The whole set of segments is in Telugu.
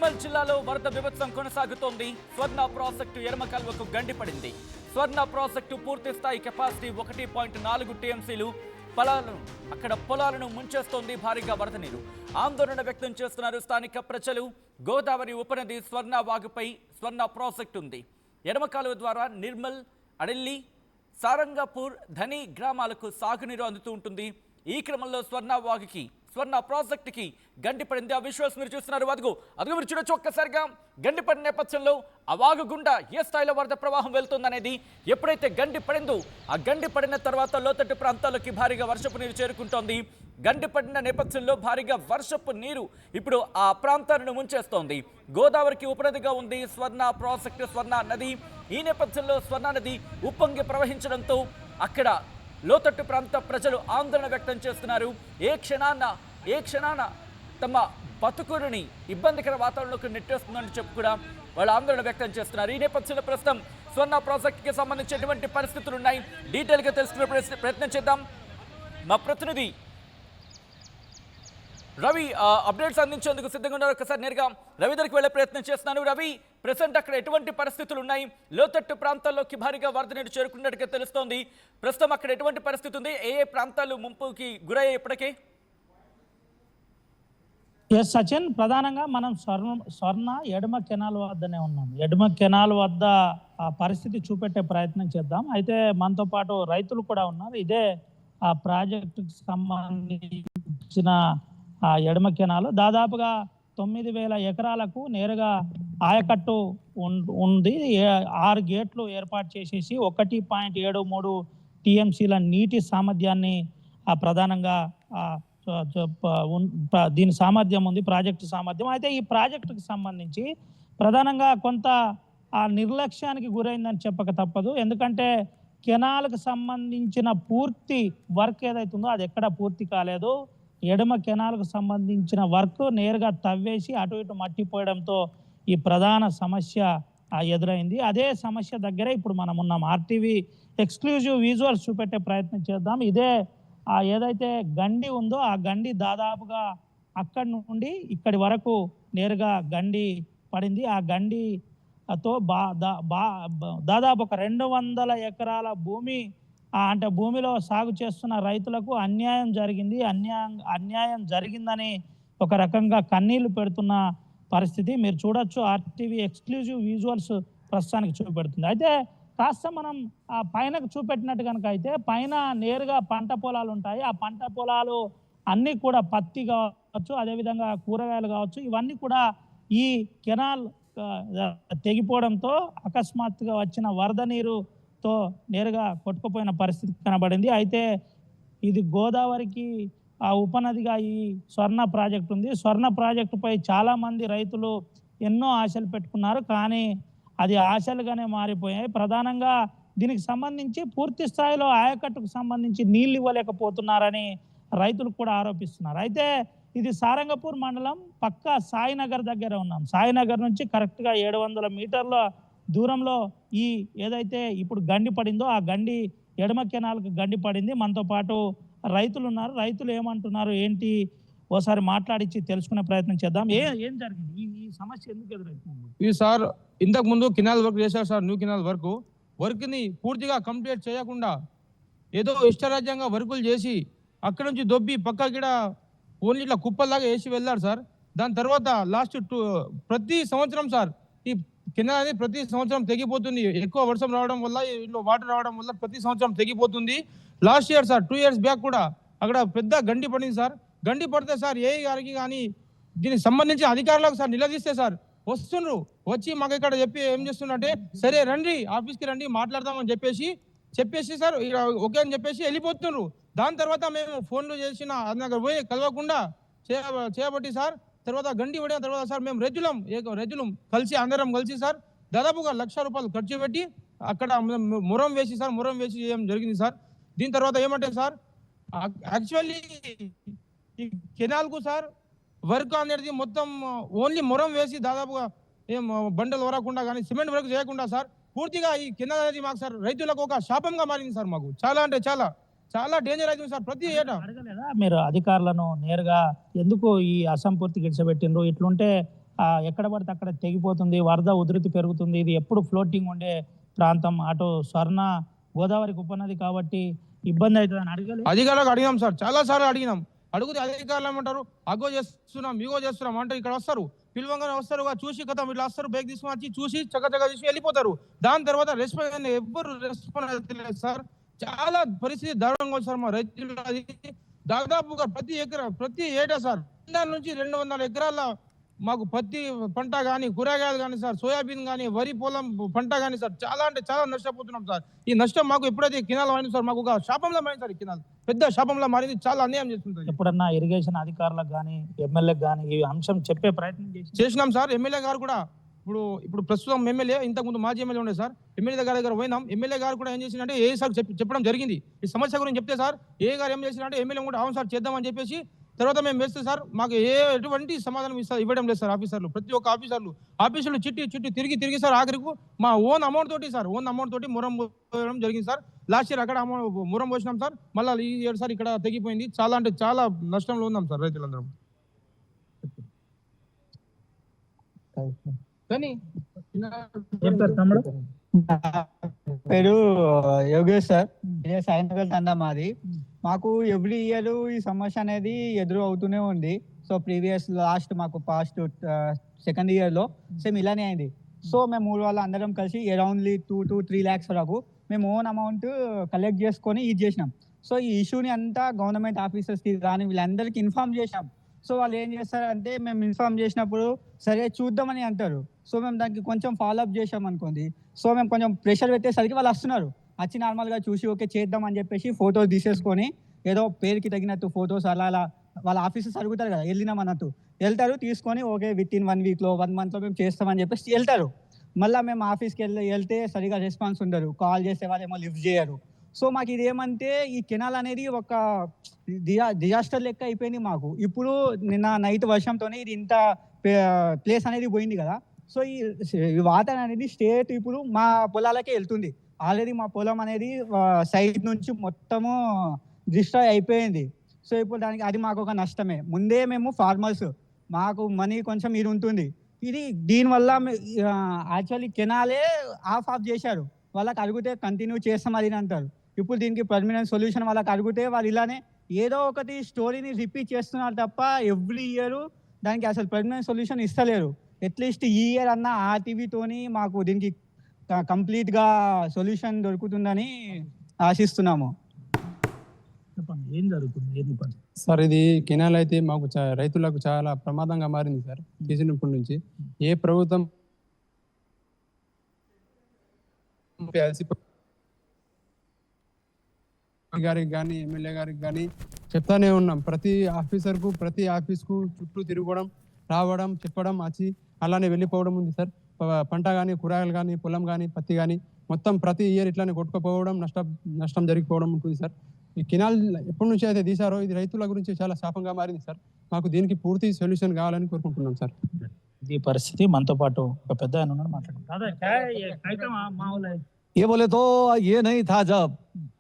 నిర్మల్ జిల్లాలో వరద బీభత్సం కొనసాగుతోంది. స్వర్ణ ప్రాజెక్టు ఎడమ కాలువకు గండిపడింది. స్వర్ణ ప్రాజెక్టు పూర్తి స్థాయి కెపాసిటీ 1.4 టీఎంసీలు పొలాలను ముంచేస్తోంది భారీగా వరద నీరు. ఆందోళన వ్యక్తం చేస్తున్నారు స్థానిక ప్రజలు. గోదావరి ఉపనది స్వర్ణ వాగుపై స్వర్ణ ప్రాజెక్టు ఉంది. ఎడమ కాలువ ద్వారా నిర్మల్, అడెల్లి, సారంగపూర్, ధని గ్రామాలకు సాగునీరు అందుతూ ఉంటుంది. ఈ క్రమంలో స్వర్ణ ప్రాజెక్టుకి గండిపడింది. ఆ విజువల్స్ మీరు చూస్తున్నారు. అదుగు మీరు చూడొచ్చు. ఒక్కసారిగా గండిపడిన నేపథ్యంలో ఆ వాగు గుండా ఏ స్థాయిలో వరద ప్రవాహం వెళ్తుందనేది ఎప్పుడైతే గండిపడిందో ఆ గండిపడిన తర్వాత లోతట్టు ప్రాంతాల్లోకి భారీగా వర్షపు నీరు చేరుకుంటోంది. గండిపడిన నేపథ్యంలో భారీగా వర్షపు నీరు ఇప్పుడు ఆ ప్రాంతాలను ముంచేస్తోంది. గోదావరికి ఉపనదిగా ఉంది స్వర్ణ ప్రాజెక్టు, స్వర్ణ నది. ఈ నేపథ్యంలో స్వర్ణ నది ఉప్పొంగి ప్రవహించడంతో అక్కడ లోతట్టు ప్రాంత ప్రజలు ఆందోళన వ్యక్తం చేస్తున్నారు. ఏ క్షణాన తమ బతుకుని ఇబ్బందికర వాతావరణంలోకి నెట్టేస్తుందని చెప్పి కూడా వాళ్ళు ఆందోళన వ్యక్తం చేస్తున్నారు. ఈ నేపథ్యంలో ప్రస్తుతం స్వర్ణ ప్రాజెక్టుకి సంబంధించి ఎటువంటి పరిస్థితులు ఉన్నాయి డీటెయిల్గా తెలుసుకునే ప్రయత్నం చేద్దాం. మా ప్రతినిధి రవి అప్డేట్స్ అందించేందుకు సిద్ధంగా ఉన్నారు. ఒకసారి నేరుగా రవి దగ్గరికి వెళ్లే ప్రయత్నం చేస్తున్నాను. రవి, ప్రజెంట్ అక్కడ ఎటువంటి పరిస్థితులు ఉన్నాయి? లోతట్టు ప్రాంతాల్లోకి భారీగా వరద నీరు చేరుకున్నట్టుగా తెలుస్తోంది. ప్రస్తుతం అక్కడ ఎటువంటి పరిస్థితి ఉంది? ఏ ప్రాంతాలు ముంపుకి గురయ్యాయి ఇప్పటికే? ఎస్ సచిన్, ప్రధానంగా మనం స్వర్ణ ఎడమ కెనాల్ వద్దనే ఉన్నాం. ఎడమ కెనాల్ వద్ద ఆ పరిస్థితి చూపెట్టే ప్రయత్నం చేద్దాం. అయితే మనతో పాటు రైతులు కూడా ఉన్నారు. ఇదే ఆ ప్రాజెక్టుకి సంబంధించిన ఆ ఎడమ కెనాలు దాదాపుగా 9,000 ఎకరాలకు నేరుగా ఆయకట్టు ఉంది. 6 గేట్లు ఏర్పాటు చేసేసి 1.73 టీఎంసీల నీటి సామర్థ్యాన్ని ప్రధానంగా దీని సామర్థ్యం ఉంది, ప్రాజెక్టు సామర్థ్యం. అయితే ఈ ప్రాజెక్టుకి సంబంధించి ప్రధానంగా కొంత ఆ నిర్లక్ష్యానికి గురైందని చెప్పక తప్పదు. ఎందుకంటే కెనాల్కి సంబంధించిన పూర్తి వర్క్ ఏదైతుందో అది ఎక్కడ పూర్తి కాలేదు. ఎడమ కెనాల్కు సంబంధించిన వర్క్ నేరుగా తవ్వేసి అటు ఇటు మట్టిపోయడంతో ఈ ప్రధాన సమస్య ఎదురైంది. అదే సమస్య దగ్గరే ఇప్పుడు మనం ఉన్నాం. ఆర్టీవీ ఎక్స్క్లూజివ్ విజువల్స్ చూపెట్టే ప్రయత్నం చేద్దాం. ఇదే ఏదైతే గండి ఉందో ఆ గండి దాదాపుగా అక్కడి నుండి ఇక్కడి వరకు నేరుగా గండి పడింది. ఆ గండితో దాదాపు ఒక 200 ఎకరాల భూమి అంటే భూమిలో సాగు చేస్తున్న రైతులకు అన్యాయం జరిగిందని ఒక రకంగా కన్నీళ్లు పెడుతున్న పరిస్థితి మీరు చూడొచ్చు. ఆర్టీవీ ఎక్స్క్లూజివ్ విజువల్స్ ప్రస్తుతానికి చూపెడుతుంది. అయితే కాస్త మనం ఆ పైనకు చూపెట్టినట్టు కనుక అయితే పైన నేరుగా పంట పొలాలు ఉంటాయి. ఆ పంట పొలాలు అన్నీ కూడా పత్తి కావచ్చు, అదేవిధంగా కూరగాయలు కావచ్చు, ఇవన్నీ కూడా ఈ కెనాల్ తెగిపోవడంతో అకస్మాత్తుగా వచ్చిన వరద నీరుతో నేరుగా కొట్టుకుపోయిన పరిస్థితి కనబడింది. అయితే ఇది గోదావరికి ఉపనదిగా ఈ స్వర్ణ ప్రాజెక్టు ఉంది. స్వర్ణ ప్రాజెక్టుపై చాలామంది రైతులు ఎన్నో ఆశలు పెట్టుకున్నారు. కానీ అది ఆశలుగానే మారిపోయాయి. ప్రధానంగా దీనికి సంబంధించి పూర్తి స్థాయిలో ఆయకట్టుకు సంబంధించి నీళ్ళు ఇవ్వలేకపోతున్నారని రైతులు కూడా ఆరోపిస్తున్నారు. అయితే ఇది సారంగపూర్ మండలం పక్క సాయినగర్ దగ్గర ఉన్నాం. సాయినగర్ నుంచి కరెక్ట్గా 700 మీటర్ల దూరంలో ఈ ఏదైతే ఇప్పుడు గండి పడిందో ఆ గండి ఎడమ కెనాల్కి గండి పడింది. మనతో పాటు రైతులు ఉన్నారు. రైతులు ఏమంటున్నారు ఏంటి ఓసారి మాట్లాడించి తెలుసుకునే ప్రయత్నం చేద్దాం. ఏం జరిగింది? ఈ సమస్య ఎందుకు ఎదురైంది? ఇది సార్ ఇంతకు ముందు కెనాల్ వర్క్ చేశారు సార్. న్యూ కెనాల్ వర్క్ని పూర్తిగా కంప్లీట్ చేయకుండా ఏదో ఇష్టరాజ్యంగా వర్కులు చేసి అక్కడ నుంచి దొబ్బి పక్కకిడ ఓన్లీ ఇట్లా కుప్పల్లాగా వేసి వెళ్ళారు సార్. దాని తర్వాత లాస్ట్ ప్రతి సంవత్సరం సార్ ఈ కెనాల్ అనేది ప్రతి సంవత్సరం తెగిపోతుంది. ఎక్కువ వర్షం రావడం వల్ల ఇంట్లో వాటర్ రావడం వల్ల ప్రతి సంవత్సరం తెగిపోతుంది. Last year sir 2 years back కూడా అక్కడ పెద్ద గండి పడింది సార్. గండి పడితే సార్ ఏ గారికి కానీ దీనికి సంబంధించి అధికారులకు సార్ నిలదీస్తే సార్ వస్తుండ్రు, వచ్చి మాకు ఇక్కడ చెప్పి ఏం చేస్తున్నట్టే సరే రండి ఆఫీస్కి రండి మాట్లాడదామని చెప్పేసి సార్ ఓకే అని చెప్పేసి వెళ్ళిపోతుండ్రు. దాని తర్వాత మేము ఫోన్లు చేసిన అక్కడ పోయి కలవకుండా చేయబట్టి సార్ తర్వాత గండి పడిన తర్వాత సార్ మేము రెజ్యులం అందరం కలిసి సార్ దాదాపుగా ₹1,00,000 ఖర్చు పెట్టి అక్కడ మురం వేసి చేయడం జరిగింది సార్. దీని తర్వాత ఏమంటే సార్ యాక్చువల్లీ ఈ కెనాల్కు సార్ వర్క్ అనేది మొత్తం ఓన్లీ మురం వేసి దాదాపుగా ఏం బండలు వరకుండా కానీ సిమెంట్ వర్క్ చేయకుండా సార్ పూర్తిగా ఈ కెనాల్ అనేది మాకు సార్ రైతులకు ఒక శాపంగా మారింది సార్. మాకు చాలా అంటే చాలా డేంజర్ అవుతుంది సార్. ప్రతి ఏటా అడగలేదా మీరు అధికారులను నేరుగా ఎందుకు ఈ అసంపూర్తి గిడిచబెట్టిండ్రు? ఇట్లుంటే ఎక్కడ పడితే అక్కడ తెగిపోతుంది, వరద ఉధృతి పెరుగుతుంది. ఇది ఎప్పుడు ఫ్లోటింగ్ ఉండే ప్రాంతం. అటు స్వర్ణ గోదావరికి ఉపనది కాబట్టి ఇబ్బంది అవుతుందని అడగలేదు. అధికారులకు అడిగినాం సార్, చాలా సార్లు అడిగినాం. అడిగితే అధికారులు ఏమంటారు, అగో చేస్తున్నాం ఇగో చేస్తున్నాం అంటే ఇక్కడ వస్తారు, పిలువంగానే వస్తారు, చూసి కథం ఇట్లా వస్తారు, బైక్ తీసుకుని వచ్చి చూసి చక్కచక్క చూసి వెళ్ళిపోతారు. దాని తర్వాత రెస్పాన్స్ ఎవ్వరు రెస్పాన్స్ లేదు సార్. చాలా పరిస్థితి దారుణంగా ఉంది సార్ మా రైతులు. అది దాదాపుగా ప్రతి ఏటా సార్ 100 నుంచి 200 ఎకరాల మాకు పత్తి పంట కానీ, కూరగాయలు కానీ సార్, సోయాబీన్ కానీ, వరి పొలం పంట కానీ సార్, చాలా అంటే చాలా నష్టపోతున్నాం సార్. ఈ నష్టం మాకు ఎప్పుడైతే కినాల్ మారింది సార్, మాకు ఒక శాపంలో మారింది సార్. ఈ కినాల్ పెద్ద శాపంలో మారింది, చాలా అన్యాయం చేస్తుంది. ఎప్పుడన్నా ఇరిగేషన్ అధికారులకు కానీ, ఎమ్మెల్యేకి కానీ ఈ అంశం చెప్పే ప్రయత్నం చేసినాం సార్. ఎమ్మెల్యే గారు కూడా ఇప్పుడు ప్రస్తుతం ఎమ్మెల్యే, ఇంతకుముందు మాజీ ఎమ్మెల్యే ఉండే సార్, ఎమ్మెల్యే దగ్గర పోయినాం. ఎమ్మెల్యే గారు కూడా ఏం చేసిందంటే ఏ సార్ చెప్పడం జరిగింది ఈ సమస్య గురించి చెప్తే సార్, ఏ గారు ఏం చేసినంటే ఎమ్మెల్యే కూడా అవును సార్ చేద్దామని చెప్పేసి తర్వాత మేము వేస్తే సార్ మాకు ఎటువంటి సమాధానం ఇవ్వడం లేదు సార్. ఆఫీసర్లు ప్రతి ఒక్క ఆఫీసులు చిట్టి తిరిగి సార్ ఆఖరికి మా ఓన్ అమౌంట్ తోటి మురం పోయడం జరిగింది సార్. లాస్ట్ ఇయర్ అక్కడ మురం పోసినాం సార్, మళ్ళీ ఈ ఏడు సార్ ఇక్కడ తెగిపోయింది. చాలా అంటే చాలా నష్టంలో ఉన్నాం సార్ రైతులందరం. కానీ పేరు యోగేష్ సార్, సాయంత్రం తండా మాది. మాకు ఎవ్రీ ఇయర్ ఈ సమస్య అనేది ఎదురు అవుతూనే ఉంది. So previous past second year లో సేమ్ ఇలానే అయింది. సో మేము ఊరు వాళ్ళు అందరం కలిసి అరౌండ్లీ 2 to 3 lakhs వరకు మేము ఓన్ అమౌంట్ కలెక్ట్ చేసుకొని ఇది చేసినాం. సో ఈ ఇష్యూని అంతా గవర్నమెంట్ ఆఫీసర్స్కి కానీ వీళ్ళందరికీ ఇన్ఫార్మ్ చేసినాం. సో వాళ్ళు ఏం చేస్తారంటే మేము ఇన్ఫార్మ్ చేసినప్పుడు సరే చూద్దామని అంటారు. సో మేము దానికి కొంచెం ఫాలోఅప్ చేసాం అనుకోండి. సో మేము కొంచెం ప్రెషర్ పెట్టేసరికి వాళ్ళు వస్తున్నారు, వచ్చి నార్మల్గా చూసి ఓకే చేద్దాం అని చెప్పేసి ఫొటోస్ తీసేసుకొని ఏదో పేరుకి తగినట్టు ఫొటోస్ అలా వాళ్ళ ఆఫీసెస్ అడుగుతారు కదా, వెళ్ళినాం అన్నట్టు వెళ్తారు, తీసుకొని ఓకే విత్ ఇన్ 1 weekలో 1 monthలో మేము చేస్తామని చెప్పేసి వెళ్తారు. మళ్ళీ మేము ఆఫీస్కి వెళ్తే సరిగా రెస్పాన్స్ ఉండరు, కాల్ చేసే వాళ్ళేమో లిఫ్ట్ చేయరు. సో మాకు ఇది ఏమంటే ఈ కెనాల్ అనేది ఒక డిజాస్టర్ లెక్క అయిపోయింది మాకు. ఇప్పుడు నిన్న నైట్ వర్షంతోనే ఇది ఇంత ప్లేస్ అనేది పోయింది కదా. సో ఈ వాటర్ అనేది స్టేట్ ఇప్పుడు మా పొలాలకే వెళ్తుంది. ఆల్రెడీ మా పొలం అనేది సైడ్ నుంచి మొత్తము డిస్ట్రాయ్ అయిపోయింది. సో ఇప్పుడు అది మాకు ఒక నష్టమే. ముందే మేము ఫార్మర్స్, మాకు మనీ కొంచెం ఇది ఉంటుంది. దీనివల్ల యాక్చువల్లీ కెనాలే ఆఫ్ చేశారు. వాళ్ళకి అడిగితే కంటిన్యూ చేస్తాం అది అంటారు. ఇప్పుడు దీనికి పర్మనెంట్ సొల్యూషన్ వాళ్ళకి అడిగితే వాళ్ళు ఇలానే ఏదో ఒకటి స్టోరీని రిపీట్ చేస్తున్నారు తప్ప ఎవ్రీ ఇయర్ దానికి అసలు పర్మనెంట్ సొల్యూషన్ ఇస్తలేరు. అట్లీస్ట్ ఈ ఇయర్ అన్న ఆర్టీవీతోని మాకు దీనికి కంప్లీట్గా సొల్యూషన్ దొరుకుతుందని ఆశిస్తున్నాము. ఏం జరుగుతుంది సార్? ఇది కెనాల్ అయితే మాకు రైతులకు చాలా ప్రమాదంగా మారింది సార్. తీసినప్పటి నుంచి ఏ ప్రభుత్వం గారికి కానీ ఎమ్మెల్యే గారికి కానీ చెప్తానే ఉన్నాం. ప్రతి ఆఫీసర్కు ప్రతి ఆఫీస్కు చుట్టూ తిరగడం, రావడం, చెప్పడం, వచ్చి అలానే వెళ్ళిపోవడం ఉంది సార్. పంట కానీ, కూరగాయలు కానీ, పొలం కానీ, పత్తి కానీ మొత్తం ప్రతి ఇయర్ ఇట్లానే కొట్టుకుపోవడం, నష్టం జరిగిపోవడం ఉంటుంది సార్. ఈ కెనాల్ ఎప్పటి నుంచి అయితే తీశారో ఇది రైతుల గురించి చాలా శాపంగా మారింది సార్. మాకు దీనికి పూర్తి సొల్యూషన్ కావాలని కోరుకుంటున్నాం సార్. ఈ పరిస్థితి మనతో పాటు ఒక పెద్ద ఆయన ఉన్నాడు, మాట్లాడుతున్నాం. ये बोले तो ये नहीं था, जब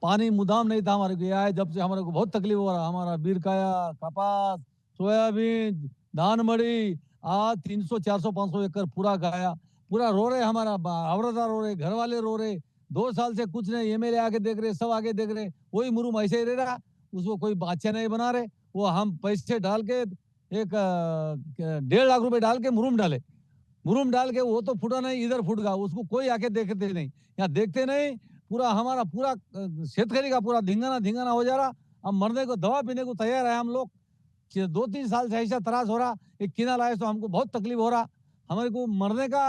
पानी मुदाम नहीं था हमारे को, ये आए जब से हमारे को बहुत तकलीफ हो रहा। हमारा बीरकाया, कपास, सोयाबीन, धान मड़ी आज 300, 400, 500 एकड़ पूरा गाया, पूरा रो रहे। हमारा औरतदार रो रहे, घर वाले रो रहे। 2 साल से कुछ नहीं, एमएलए आके देख रहे, सब आगे देख रहे, वही मुरुम ऐसे ही रह रहा, उसको कोई अच्छा नहीं बना रहे। वो हम पैसे डाल के 1.5 लाख रुपए डाल के मुरुम डाल के वो तो फूटा नहीं, इधर फूट गया, उसको कोई आके देखते नहीं, यहाँ देखते नहीं। पूरा हमारा पूरा शेतकरी का पूरा धिंगाना हो जा रहा। हम मरने को, दवा पीने को तैयार है हम लोग। 2-3 साल से ऐसा त्रास हो रहा। एक किनाल आए तो हमको बहुत तकलीफ हो रहा, हमारे को मरने का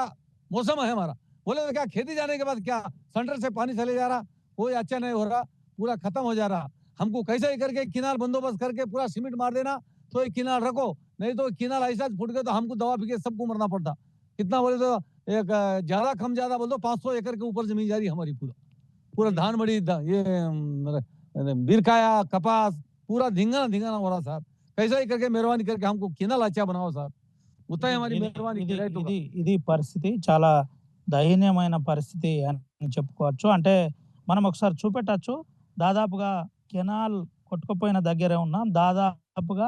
मौसम है हमारा। बोले तो क्या खेती जाने के बाद क्या सेंटर से पानी चले जा रहा, कोई अच्छा नहीं हो रहा, पूरा खत्म हो जा रहा। हमको कैसे ही करके किनाल बंदोबस्त करके पूरा सीमेंट मार देना, तो एक किनाल रखो, नहीं तो किनाल ऐसा फूट गया तो हमको दवा पी के सबको मरना पड़ता। कितना बोले तो एक ज्यादा कम ज्यादा बोल दो 500 एकड़ के ऊपर जमीन जा रही हमारी। पूरा धान मड़ी, ये बीरकाया, कपास, पूरा धिंगाना हो रहा साहब। कैसा ही करके मेहरबानी करके हमको किनाल अच्छा बनाओ साहब, उतना ही हमारी मेहरबानी। ఇది పరిస్థితి, చాలా దయనీయమైన పరిస్థితి అని చెప్పుకోవచ్చు. అంటే మనం ఒకసారి చూపెట్టచ్చు. దాదాపుగా కెనాల్ కొట్టుకుపోయిన దగ్గరే ఉన్నాం. దాదాపుగా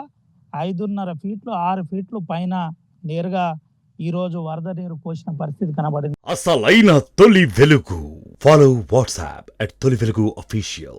5.5 ఫీట్లు 6 ఫీట్లు పైన నేరుగా ఈ రోజు వరద నీరు పోసిన పరిస్థితి కనబడింది. అసలైన తొలి వెలుగు. ఫాలో వాట్సాప్ @తొలి వెలుగు అఫీషియల్.